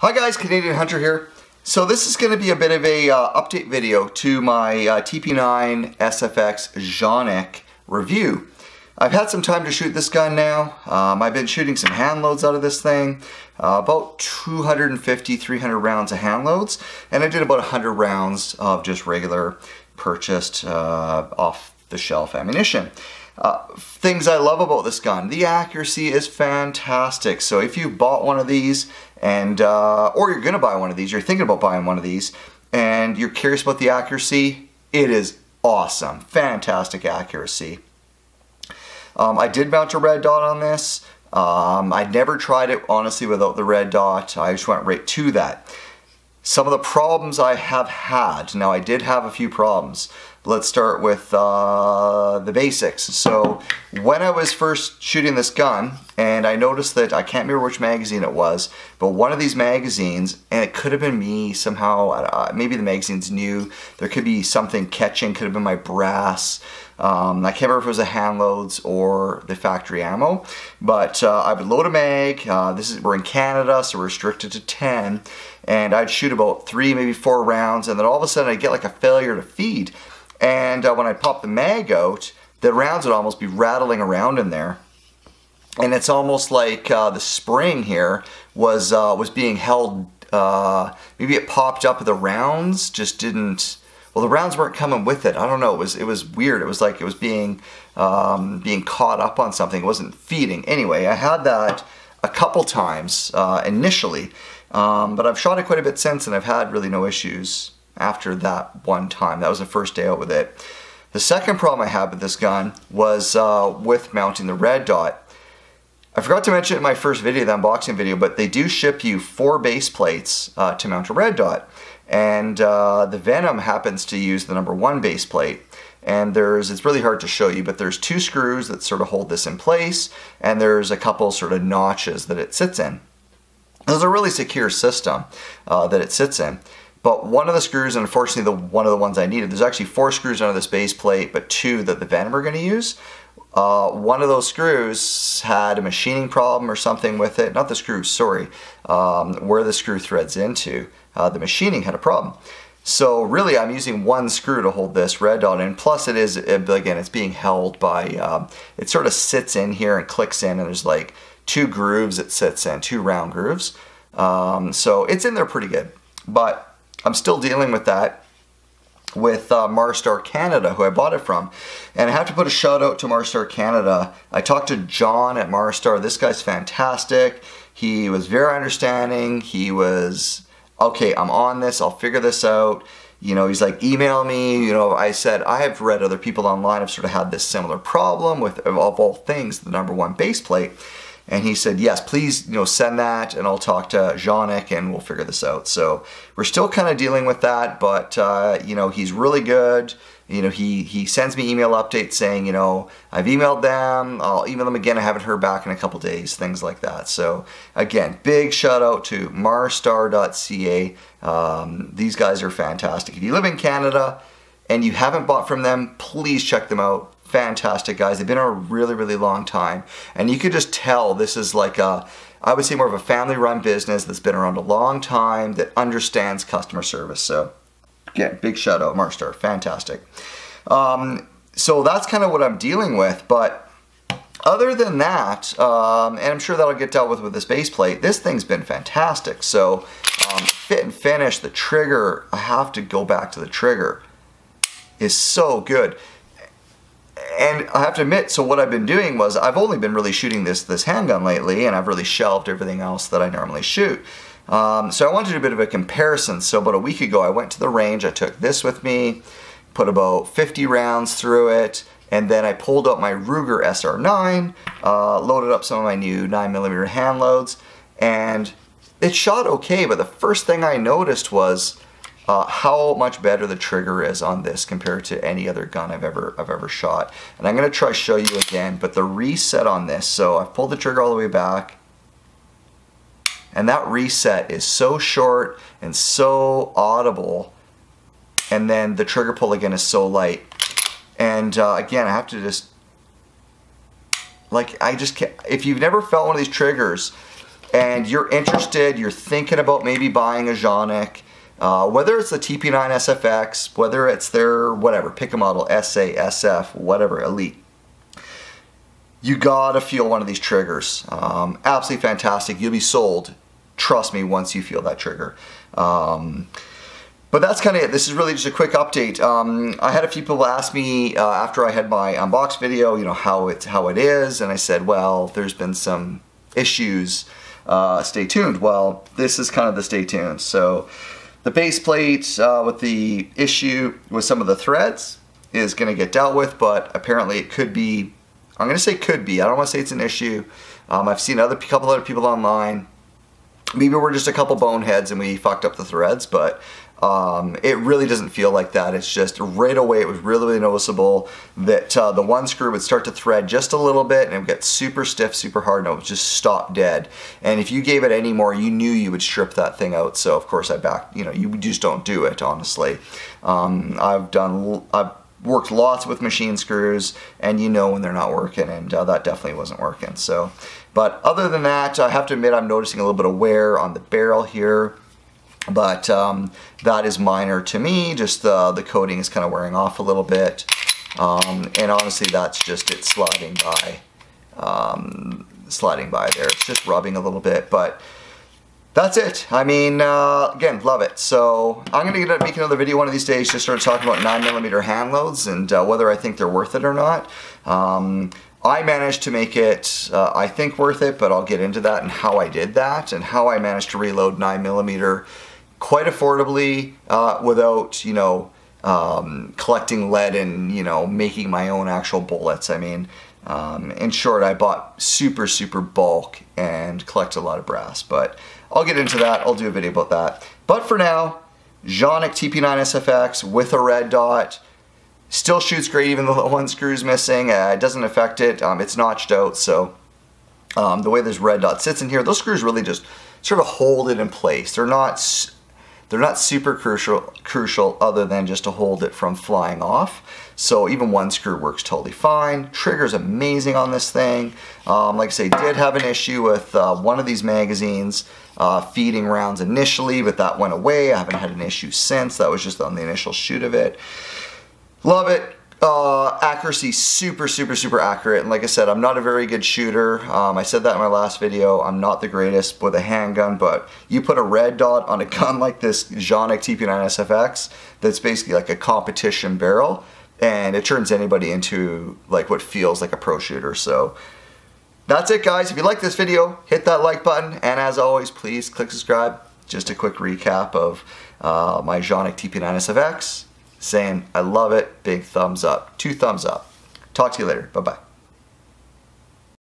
Hi guys, Canadian Hunter here. So this is going to be a bit of a update video to my TP9SFX Canik review. I've had some time to shoot this gun now. I've been shooting some hand loads out of this thing, about 250-300 rounds of hand loads, and I did about 100 rounds of just regular purchased off the shelf ammunition. Things I love about this gun: the accuracy is fantastic. So if you bought one of these and or you're gonna buy one of these, you're thinking about buying one of these and you're curious about the accuracy, it is awesome. Fantastic accuracy. I did mount a red dot on this. I never tried it honestly without the red dot. I just went right to that. Some of the problems I have had, now I did have a few problems. Let's start with the basics. So when I was first shooting this gun, and I noticed that, I can't remember which magazine it was, but one of these magazines, and it could have been me somehow, maybe the magazine's new, there could be something catching, could have been my brass. I can't remember if it was the hand loads or the factory ammo, but I would load a mag. We're in Canada, so we're restricted to 10, and I'd shoot about 3, maybe 4 rounds, and then all of a sudden I'd get like a failure to feed. And when I pop the mag out, the rounds would almost be rattling around in there. And it's almost like the spring here was being held, maybe it popped up, the rounds just didn't, well, the rounds weren't coming with it. I don't know, it was weird. It was like it was being caught up on something. It wasn't feeding. Anyway, I had that a couple times initially, but I've shot it quite a bit since, and I've had really no issues after that one time. That was the first day out with it. The second problem I had with this gun was with mounting the red dot. I forgot to mention it in my first video, the unboxing video, but they do ship you 4 base plates to mount a red dot. And the Venom happens to use the #1 base plate. And it's really hard to show you, but there's 2 screws that sort of hold this in place, and there's a couple sort of notches that it sits in. It's a really secure system that it sits in. But one of the screws, and unfortunately one of the ones I needed, there's actually 4 screws under this base plate, but 2 that the Venom are going to use. One of those screws had a machining problem or something with it. Not the screws, sorry. Where the screw threads into. The machining had a problem. So really I'm using 1 screw to hold this red dot in. Plus it is, again, it's being held by, it sort of sits in here and clicks in, and there's like 2 grooves it sits in, 2 round grooves. So it's in there pretty good. But I'm still dealing with that with Marstar Canada, who I bought it from. And I have to put a shout out to Marstar Canada. I talked to John at Marstar. This guy's fantastic. He was very understanding. He was, okay, I'm on this, I'll figure this out. You know, he's like, email me. You know, I said, I have read other people online have sort of had this similar problem with, of all things, the #1 base plate. And he said, yes, please, you know, send that, and I'll talk to Canik and we'll figure this out. So we're still kind of dealing with that, but you know, he's really good. You know, he sends me email updates saying, you know, I've emailed them, I'll email them again, I haven't heard back in a couple days, things like that. So again, big shout out to marstar.ca. These guys are fantastic. If you live in Canada and you haven't bought from them, please check them out. Fantastic guys. They've been around a really, really long time. And you could just tell this is like a, I would say more of a family-run business that's been around a long time, that understands customer service. So again, big shout out, Marstar. Fantastic. So that's kind of what I'm dealing with. But other than that, and I'm sure that'll get dealt with this base plate, this thing's been fantastic. So fit and finish, the trigger, I have to go back to the trigger, is so good. And I have to admit, so what I've been doing was, I've only been really shooting this handgun lately, and I've really shelved everything else that I normally shoot. So I wanted to do a bit of a comparison. So about a week ago, I went to the range, I took this with me, put about 50 rounds through it, and then I pulled out my Ruger SR9, loaded up some of my new 9mm hand loads, and it shot okay, but the first thing I noticed was how much better the trigger is on this compared to any other gun I've ever shot. And I'm going to try to show you again, but the reset on this, so I've pulled the trigger all the way back, and that reset is so short and so audible, and then the trigger pull again is so light. And again, I have to just, like, I just can't, if you've never felt one of these triggers, and you're interested, you're thinking about maybe buying a Canik, whether it's the TP9SFX, whether it's their whatever, pick a model, SA, SF, whatever, Elite, you gotta feel one of these triggers. Absolutely fantastic. You'll be sold, trust me, once you feel that trigger. But that's kind of it. This is really just a quick update. I had a few people ask me after I had my unbox video, you know, how it is, and I said, well, there's been some issues. Stay tuned. Well, this is kind of the stay tuned. So the base plate with the issue with some of the threads is going to get dealt with, but apparently it could be. I'm going to say could be. I don't want to say it's an issue. I've seen couple other people online. Maybe we're just a couple boneheads and we fucked up the threads, but it really doesn't feel like that. It's just right away, it was really noticeable that the one screw would start to thread just a little bit and it would get super stiff, super hard, and it would just stop dead. And if you gave it any more, you knew you would strip that thing out. So of course you just don't do it, honestly. I've worked lots with machine screws, and you know when they're not working, and that definitely wasn't working. So, but other than that, I have to admit I'm noticing a little bit of wear on the barrel here, but that is minor to me. Just the coating is kind of wearing off a little bit, and honestly that's just it sliding by there. It's just rubbing a little bit, but that's it. I mean, again, love it. So I'm going to make another video one of these days, just start talking about 9mm hand loads and whether I think they're worth it or not. I managed to make it, I think, worth it, but I'll get into that and how I did that and how I managed to reload 9mm quite affordably without, you know, collecting lead and, you know, making my own actual bullets. I mean, in short, I bought super bulk and collected a lot of brass, but I'll get into that. I'll do a video about that. But for now, Canik TP9SFX with a red dot. Still shoots great even though the one screw's missing. It doesn't affect it. It's notched out, so the way this red dot sits in here, those screws really just sort of hold it in place. They're not super crucial other than just to hold it from flying off. So even one screw works totally fine. Trigger's amazing on this thing. Like I say, did have an issue with one of these magazines feeding rounds initially, but that went away. I haven't had an issue since. That was just on the initial shoot of it. Love it. Accuracy, super accurate. And like I said, I'm not a very good shooter. I said that in my last video. I'm not the greatest with a handgun, but you put a red dot on a gun like this Canik TP9SFX, that's basically like a competition barrel, and it turns anybody into like what feels like a pro shooter. So that's it, guys. If you like this video, hit that like button, and as always, please click subscribe. Just a quick recap of my Canik TP9SFX. Saying I love it, big thumbs up, 2 thumbs up. Talk to you later, bye-bye.